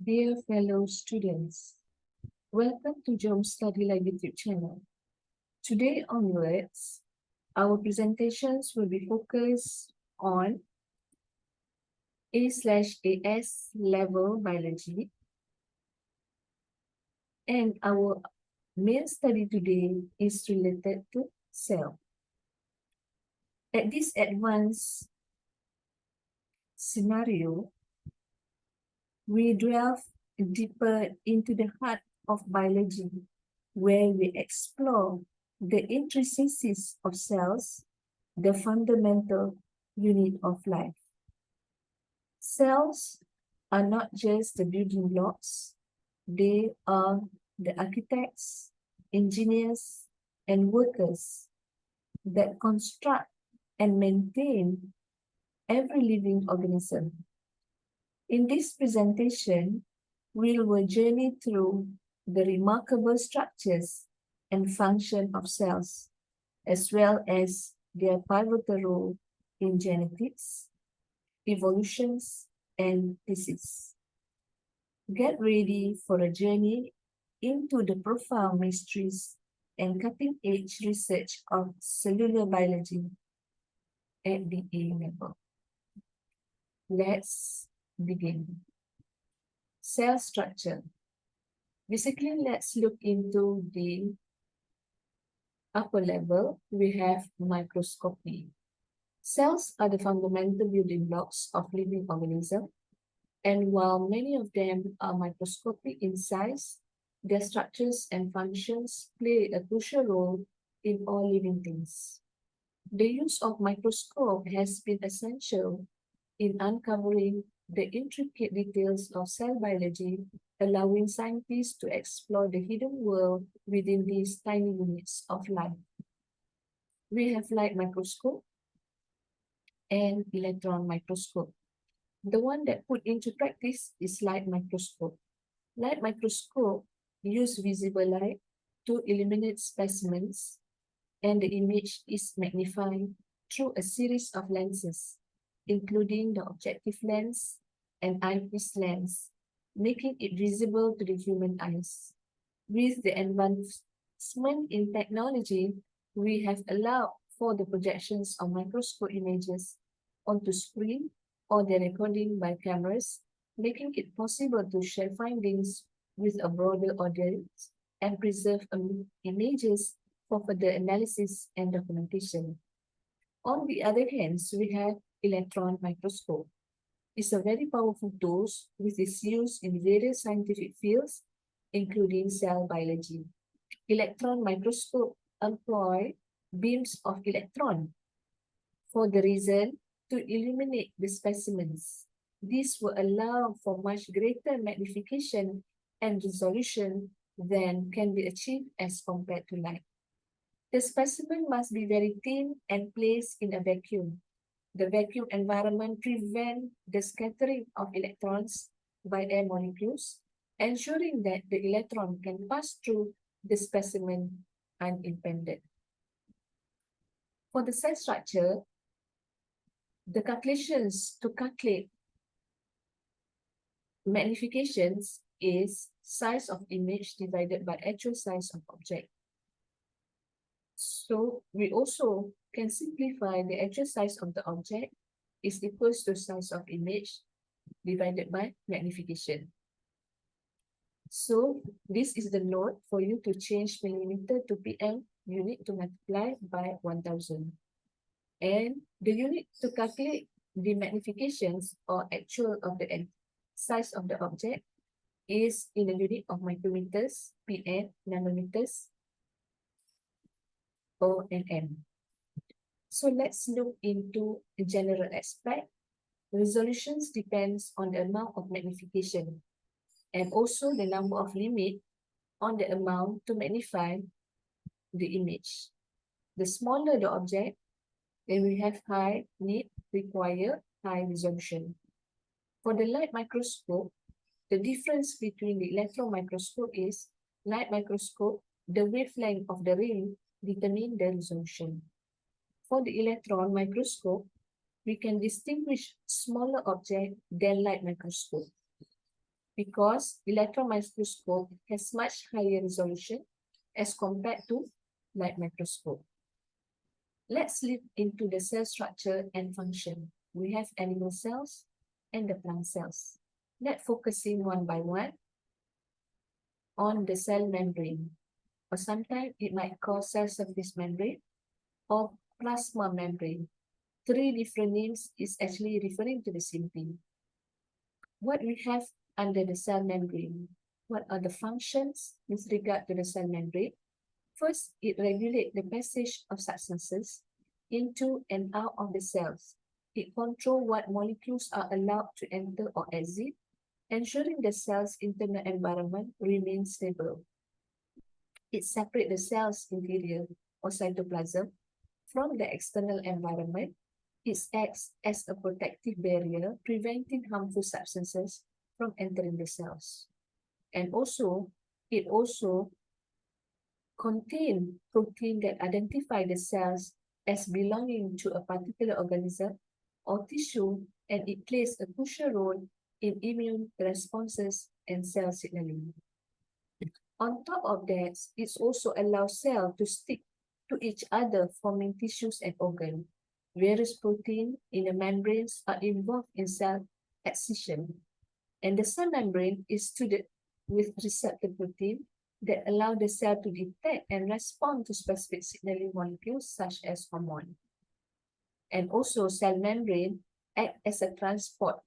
Dear fellow students, welcome to Jom Study Live YouTube channel. Today onwards, our presentations will be focused on A/AS level biology, and our main study today is related to cell. At this advanced scenario, we delve deeper into the heart of biology, where we explore the intricacies of cells, the fundamental unit of life. Cells are not just the building blocks, they are the architects, engineers, and workers that construct and maintain every living organism. In this presentation, we will journey through the remarkable structures and function of cells, as well as their pivotal role in genetics, evolutions, and disease. Get ready for a journey into the profound mysteries and cutting-edge research of cellular biology at the A level. Let's begin. Cell structure. Basically, let's look into the upper level. We have microscopy. Cells are the fundamental building blocks of living organisms, and while many of them are microscopic in size, their structures and functions play a crucial role in all living things. The use of microscope has been essential in uncovering the intricate details of cell biology, allowing scientists to explore the hidden world within these tiny units of life. We have light microscope and electron microscope. The one that put into practice is light microscope. Light microscope use visible light to illuminate specimens, and the image is magnified through a series of lenses, including the objective lens and eyepiece lens, making it visible to the human eyes. With the advancement in technology, we have allowed for the projections of microscope images onto screen or the recording by cameras, making it possible to share findings with a broader audience and preserve images for further analysis and documentation. On the other hand, we have electron microscope. It's a very powerful tool with its use in various scientific fields, including cell biology. Electron microscope employ beams of electron for the reason to illuminate the specimens. This will allow for much greater magnification and resolution than can be achieved as compared to light. The specimen must be very thin and placed in a vacuum. The vacuum environment prevents the scattering of electrons by air molecules, ensuring that the electron can pass through the specimen unimpeded. For the cell structure, the calculations to calculate magnifications is size of image divided by actual size of object. So we also can simplify the actual size of the object is equals to size of image divided by magnification. So this is the note for you to change millimeter to pm. You need to multiply by 1000. And the unit to calculate the magnifications or actual of the size of the object is in the unit of micrometers, pm, nanometers, or nm. So let's look into the general aspect. Resolutions depends on the amount of magnification and also the number of limit on the amount to magnify the image. The smaller the object, then we have high need require high resolution. For the light microscope, the difference between the electron microscope is light microscope, the wavelength of the ring determine the resolution. For the electron microscope, we can distinguish smaller object than light microscope. because electron microscope has much higher resolution as compared to light microscope. Let's look into the cell structure and function. We have animal cells and the plant cells. Let's focusing one by one on the cell membrane, or sometimes it might call cell surface membrane or plasma membrane. Three different names is actually referring to the same thing. What we have under the cell membrane? What are the functions with regard to the cell membrane? First, it regulates the passage of substances into and out of the cells. It controls what molecules are allowed to enter or exit, ensuring the cell's internal environment remains stable. It separates the cell's interior or cytoplasm from the external environment. It acts as a protective barrier, preventing harmful substances from entering the cells. And also, it also contains protein that identify the cells as belonging to a particular organism or tissue, and it plays a crucial role in immune responses and cell signaling. On top of that, it also allows cells to stick to each other, forming tissues and organs. Various proteins in the membranes are involved in cell excision, and the cell membrane is studded with receptor protein that allow the cell to detect and respond to specific signaling molecules such as hormone. And also, cell membrane act as a transport,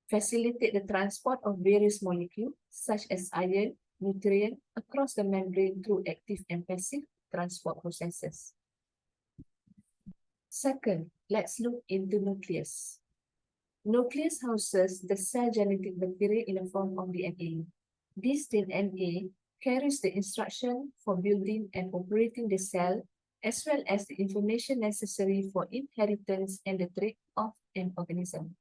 facilitate the transport of various molecules such as iron, nutrient across the membrane through active and passive transport processes. Second, let's look into nucleus. Nucleus houses the cell genetic material in the form of DNA. This DNA carries the instruction for building and operating the cell, as well as the information necessary for inheritance and the trait of an organism.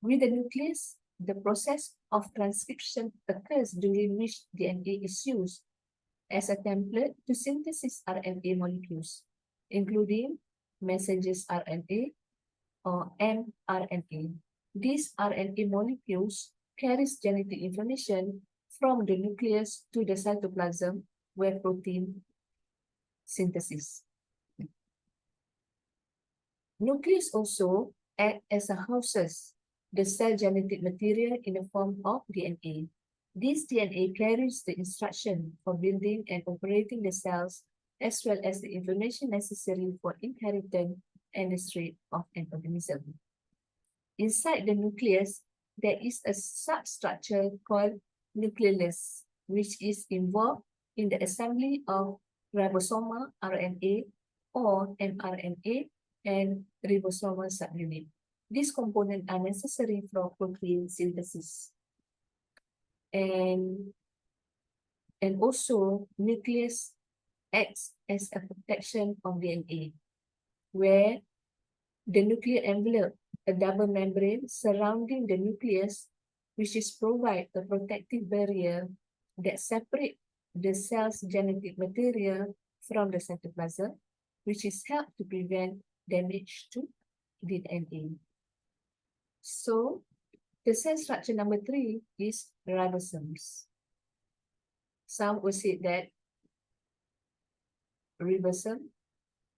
With the nucleus, the process of transcription occurs, during which DNA is used as a template to synthesize RNA molecules, including messenger RNA or mRNA. These RNA molecules carries genetic information from the nucleus to the cytoplasm, where protein synthesis. Nucleus also act as a houses the cell genetic material in the form of DNA. This DNA carries the instruction for building and operating the cells, as well as the information necessary for inheritance and the trait of an organism. Inside the nucleus, there is a substructure called nucleus, which is involved in the assembly of ribosomal RNA or mRNA and ribosomal subunit. These components are necessary for protein synthesis. And also, nucleus acts as a protection of DNA, where the nuclear envelope, a double membrane surrounding the nucleus, which is provide a protective barrier that separate the cell's genetic material from the cytoplasm, which is helped to prevent damage to DNA. So, the cell structure number 3 is ribosomes. Some will say that ribosome,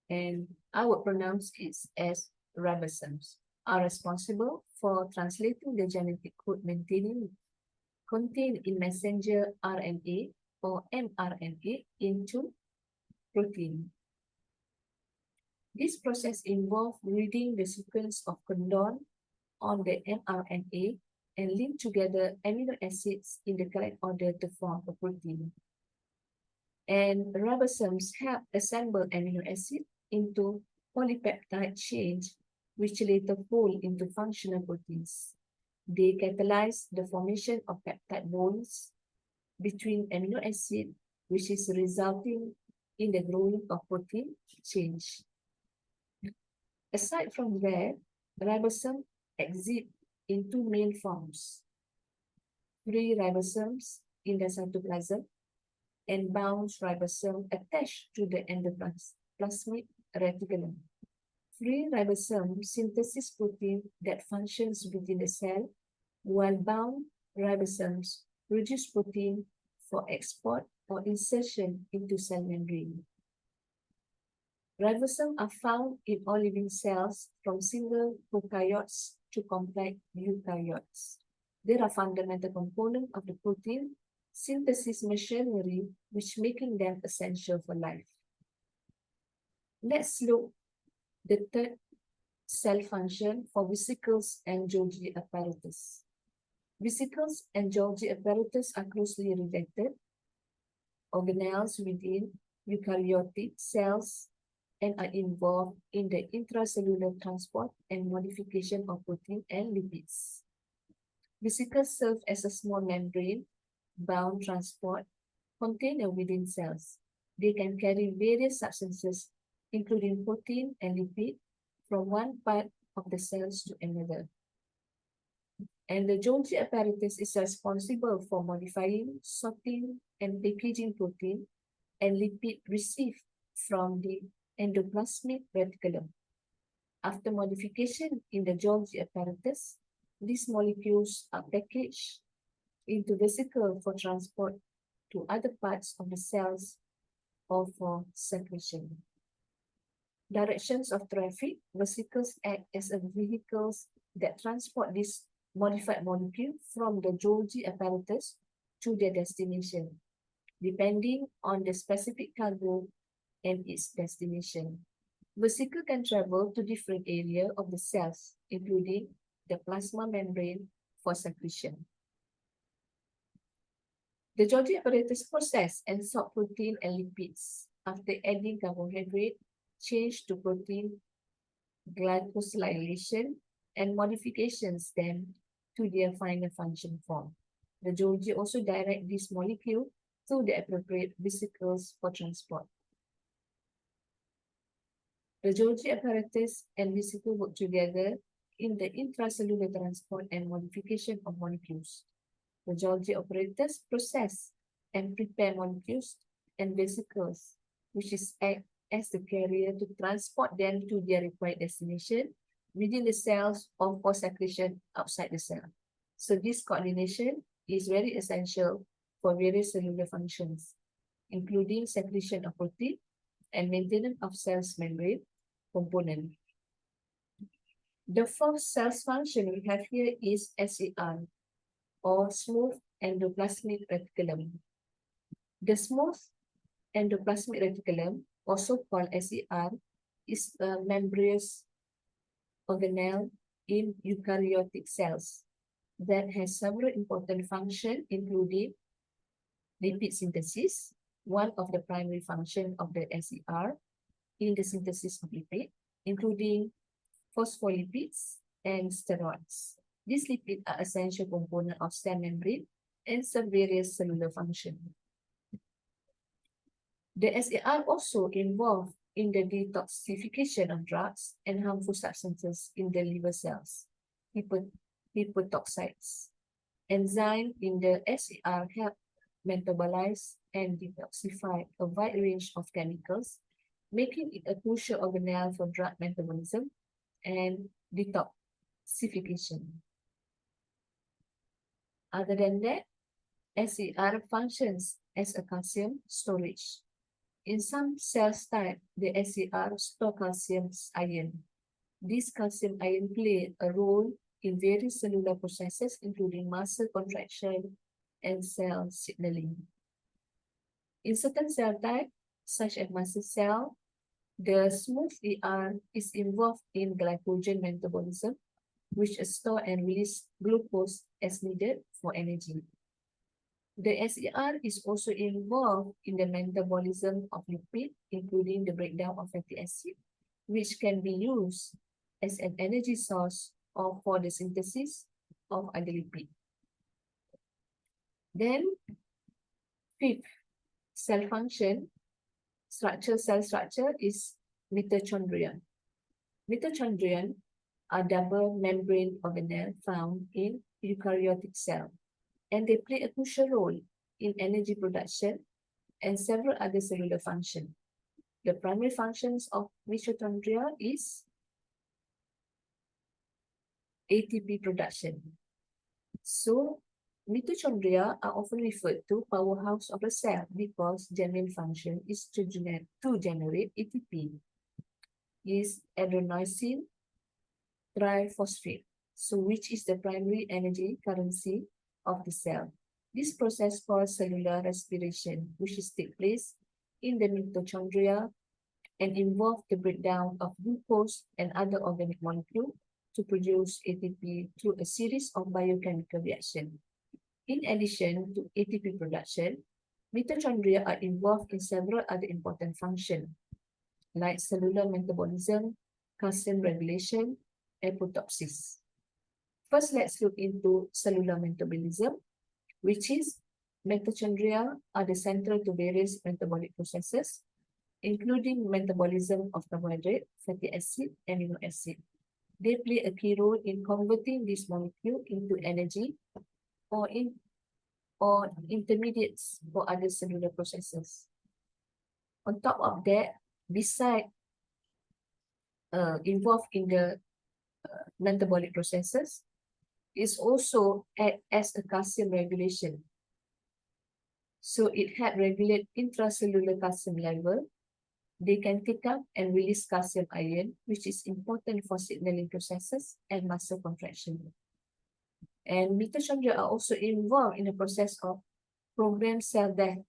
and I would pronounce it as ribosomes, are responsible for translating the genetic code contained in messenger RNA or mRNA into protein. This process involves reading the sequence of codon on the mRNA and link together amino acids in the correct order to form a protein. And ribosomes help assemble amino acid into polypeptide chains, which later fold into functional proteins. They catalyze the formation of peptide bonds between amino acid, which is resulting in the growing of protein change. Aside from that, ribosomes exist in two main forms: free ribosomes in the cytoplasm and bound ribosomes attached to the endoplasmic reticulum. Free ribosome synthesis protein that functions within the cell, while bound Ribosomes produce protein for export or insertion into cell membrane. Ribosomes are found in all living cells from single prokaryotes to complex eukaryotes. They are fundamental components of the protein synthesis machinery, which making them essential for life. Let's look the third cell function for vesicles and Golgi apparatus. Vesicles and Golgi apparatus are closely related organelles within eukaryotic cells and are involved in the intracellular transport and modification of protein and lipids. Vesicles serve as a small membrane-bound transport container within cells. They can carry various substances, including protein and lipid, from one part of the cells to another. And the Golgi apparatus is responsible for modifying, sorting, and packaging protein and lipid received from the endoplasmic reticulum. After modification in the Golgi apparatus, these molecules are packaged into vesicle for transport to other parts of the cells or for secretion. Directions of traffic, vesicles act as a vehicles that transport this modified molecule from the Golgi apparatus to their destination, depending on the specific cargo and its destination. Vesicle can travel to different areas of the cells, including the plasma membrane for secretion. The Golgi apparatus process and sort protein and lipids. After adding carbohydrate, change to protein glycosylation and modifications them to their final function form. The Golgi also direct this molecule to the appropriate vesicles for transport. The Golgi apparatus and vesicle work together in the intracellular transport and modification of molecules. The Golgi apparatus process and prepare molecules and vesicles, which is act as the carrier to transport them to their required destination within the cells or for secretion outside the cell. So this coordination is very essential for various cellular functions, including secretion of protein and maintenance of cells membrane component. The fourth cell function we have here is SER, or smooth endoplasmic reticulum. The smooth endoplasmic reticulum, also called SER, is a membranous organelle in eukaryotic cells that has several important functions, including lipid synthesis, one of the primary functions of the SER in the synthesis of lipid, including phospholipids and steroids. These lipids are essential components of cell membrane and serve various cellular functions. The SER also involved in the detoxification of drugs and harmful substances in the liver cells, hepatocytes. Enzymes in the SER help metabolize and detoxify a wide range of chemicals, making it a crucial organelle for drug metabolism and detoxification. Other than that, SER functions as a calcium storage. In some cell types, the SER store calcium ion. This calcium ion play a role in various cellular processes, including muscle contraction and cell signaling. In certain cell types, such as muscle cell, the smooth ER is involved in glycogen metabolism, which store and release glucose as needed for energy. The SER is also involved in the metabolism of lipid, including the breakdown of fatty acid, which can be used as an energy source or for the synthesis of other lipids. Then, fifth cell function, cell structure is Mitochondria. Mitochondria are double membrane organelles found in eukaryotic cell, and they play a crucial role in energy production and several other cellular functions. The primary functions of mitochondria is ATP production. So, Mitochondria are often referred to powerhouse of the cell because their main function is to generate ATP, is adenosine triphosphate, so which is the primary energy currency of the cell. This process called cellular respiration, which is take place in the mitochondria and involve the breakdown of glucose and other organic molecules to produce ATP through a series of biochemical reactions. In addition to ATP production, mitochondria are involved in several other important functions, like cellular metabolism, calcium regulation, apoptosis. First, let's look into cellular metabolism, which is mitochondria are the central to various metabolic processes, including metabolism of carbohydrate, fatty acid, and amino acid. They play a key role in converting this molecule into energy or intermediates for other cellular processes. On top of that, beside involved in the metabolic processes, is also act as a calcium regulation. So it helps regulate intracellular calcium level. They can take up and release calcium ion, which is important for signaling processes and muscle contraction. And mitochondria are also involved in the process of programmed cell death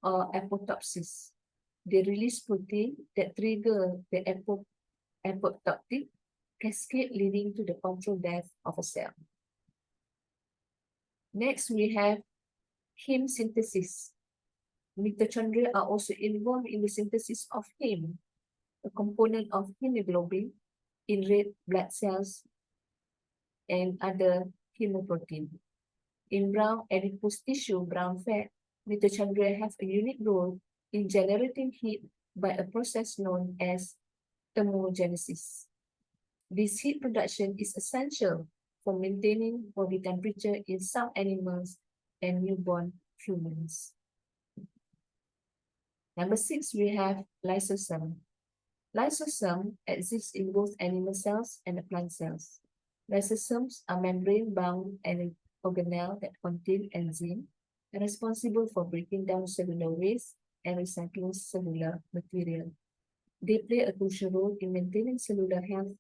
or apoptosis. They release protein that trigger the apoptotic cascade leading to the controlled death of a cell. Next, we have heme synthesis. Mitochondria are also involved in the synthesis of heme, a component of hemoglobin in red blood cells and other hemoprotein. In brown adipose tissue, brown fat, mitochondria have a unique role in generating heat by a process known as thermogenesis. This heat production is essential for maintaining body temperature in some animals and newborn humans. Number 6, we have lysosome. Lysosome exists in both animal cells and plant cells. Lysosomes are membrane-bound and organelles that contain enzymes responsible for breaking down cellular waste and recycling cellular material. They play a crucial role in maintaining cellular health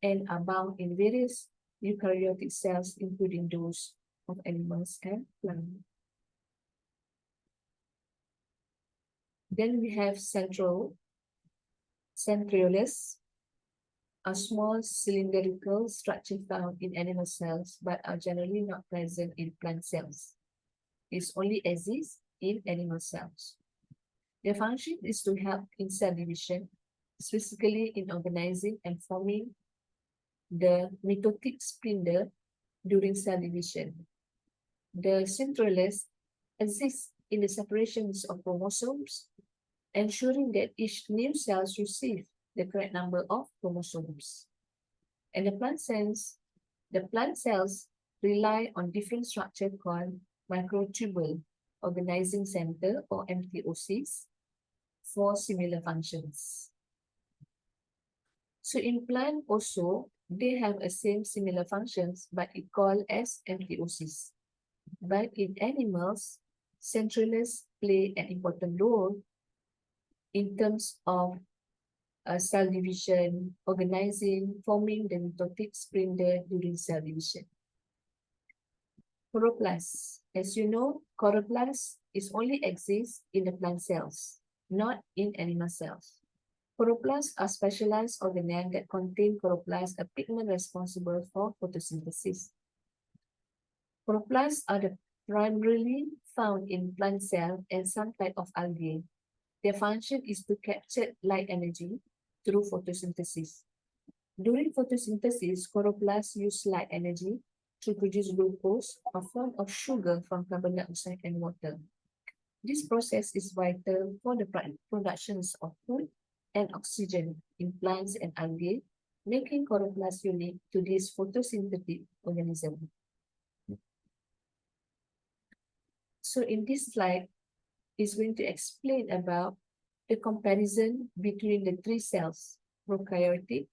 and are bound in various eukaryotic cells, including those of animals and plants. Then we have centrioles, a small cylindrical structure found in animal cells but are generally not present in plant cells. It only exists in animal cells. Their function is to help in cell division, specifically in organizing and forming the mitotic spindle during cell division. The centrioles exist in the separations of chromosomes, ensuring that each new cell receives the correct number of chromosomes. And the plant cells rely on different structure called microtubule organizing center or MTOCs for similar functions. So in plant also, they have the same similar functions, but it called as MTOCs. But in animals, centrioles play an important role in terms of cell division, organizing, forming the mitotic spindle during cell division. Chloroplast. As you know, chloroplast is only exists in the plant cells, not in animal cells. Chloroplasts are specialized organelles that contain chloroplast, a pigment responsible for photosynthesis. Chloroplasts are primarily found in plant cells and some type of algae. Their function is to capture light energy through photosynthesis. During photosynthesis, chloroplasts use light energy to produce glucose, a form of sugar from carbon dioxide and water. This process is vital for the productions of food and oxygen in plants and algae, making chloroplasts unique to this photosynthetic organism. So in this slide, is going to explain about the comparison between the three cells, prokaryotic,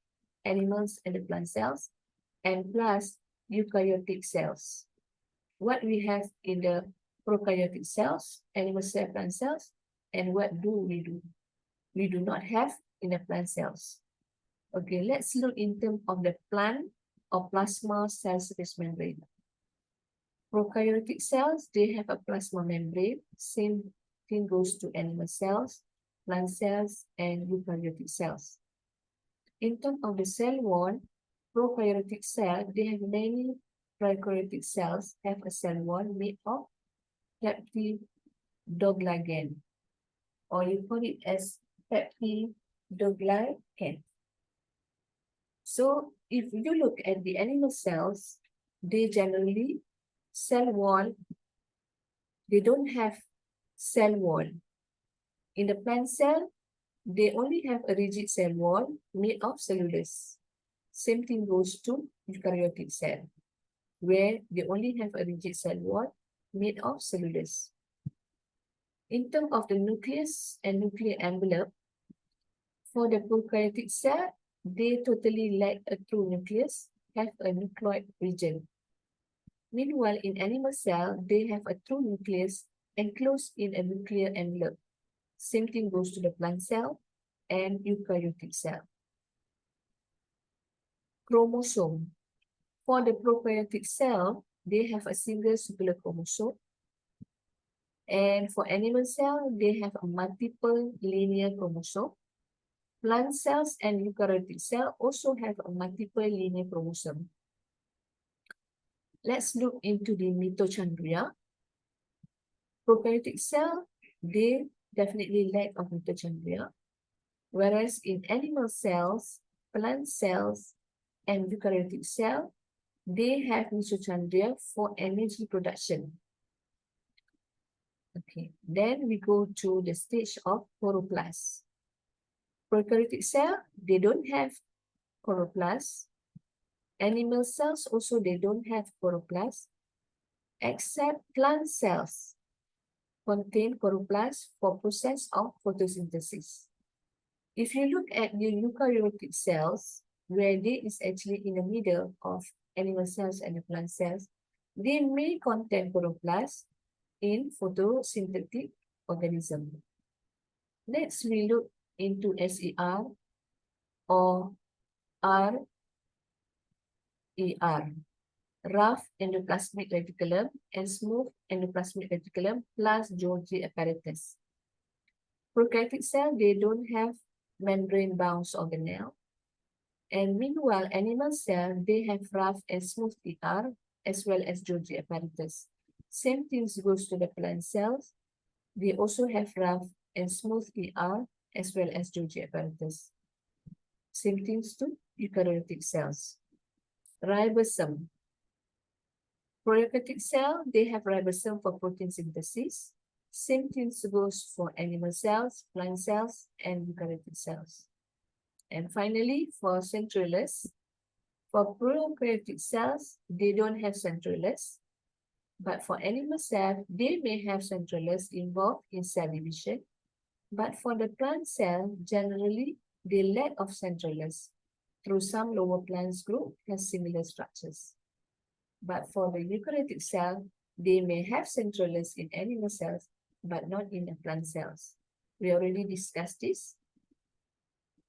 animals and the plant cells, and plus eukaryotic cells. what we have in the prokaryotic cells, animal cell, plant cells, and what do? We do not have in the plant cells. Okay, let's look in terms of the plant or plasma cell surface membrane. Prokaryotic cells, they have a plasma membrane. Same thing goes to animal cells, plant cells, and eukaryotic cells. In terms of the cell wall, prokaryotic cell, they have many prokaryotic cells have a cell wall made of peptidoglycan, or you call it as peptidoglycan. So if you look at the animal cells, they generally cell wall, they don't have cell wall. In the plant cell, they only have a rigid cell wall made of cellulose. Same thing goes to eukaryotic cell, where they only have a rigid cell wall made of cellulose. In terms of the nucleus and nuclear envelope, for the prokaryotic cell, they totally lack a true nucleus, have a nucleoid region. Meanwhile, in animal cell, they have a true nucleus enclosed in a nuclear envelope. Same thing goes to the plant cell and eukaryotic cell. Chromosome. For the prokaryotic cell, they have a single circular chromosome. And for animal cell, they have a multiple linear chromosome. Plant cells and eukaryotic cell also have a multiple linear chromosome. Let's look into the mitochondria. Prokaryotic cell, they definitely lack of mitochondria, whereas in animal cells, plant cells, and eukaryotic cell, they have mitochondria for energy production. Okay, then we go to the stage of chloroplast. Prokaryotic cell, they don't have chloroplast. Animal cells also, they don't have chloroplast, except plant cells contain chloroplast for process of photosynthesis. If you look at the eukaryotic cells, where they is actually in the middle of animal cells and the plant cells, they may contain chloroplast in photosynthetic organism. Next, we look into SER or RER, rough endoplasmic reticulum and smooth endoplasmic reticulum plus Golgi apparatus. Prokaryotic cell, they don't have membrane-bound organelle. And meanwhile, animal cell, they have rough and smooth ER as well as Golgi apparatus. Same things goes to the plant cells. They also have rough and smooth ER as well as Golgi apparatus. Same things to eukaryotic cells. Ribosome. Prokaryotic cell, they have ribosome for protein synthesis. Same things goes for animal cells, plant cells, and eukaryotic cells. And finally, for centrioles, for prokaryotic cells, they don't have centrioles. But for animal cells, they may have centrioles involved in cell division. But for the plant cell, generally, they lack of centrioles. Through some lower plants group has similar structures. But for the eukaryotic cell, they may have centrioles in animal cells, but not in the plant cells. We already discussed this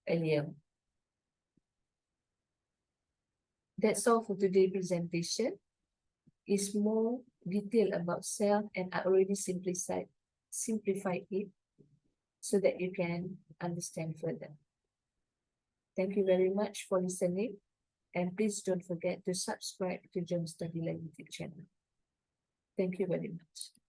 earlier. That's all for today's presentation. It's more detailed about cell, and I already simplified it so that you can understand further. Thank you very much for listening, and please don't forget to subscribe to Germ Study Lab YouTube channel. Thank you very much.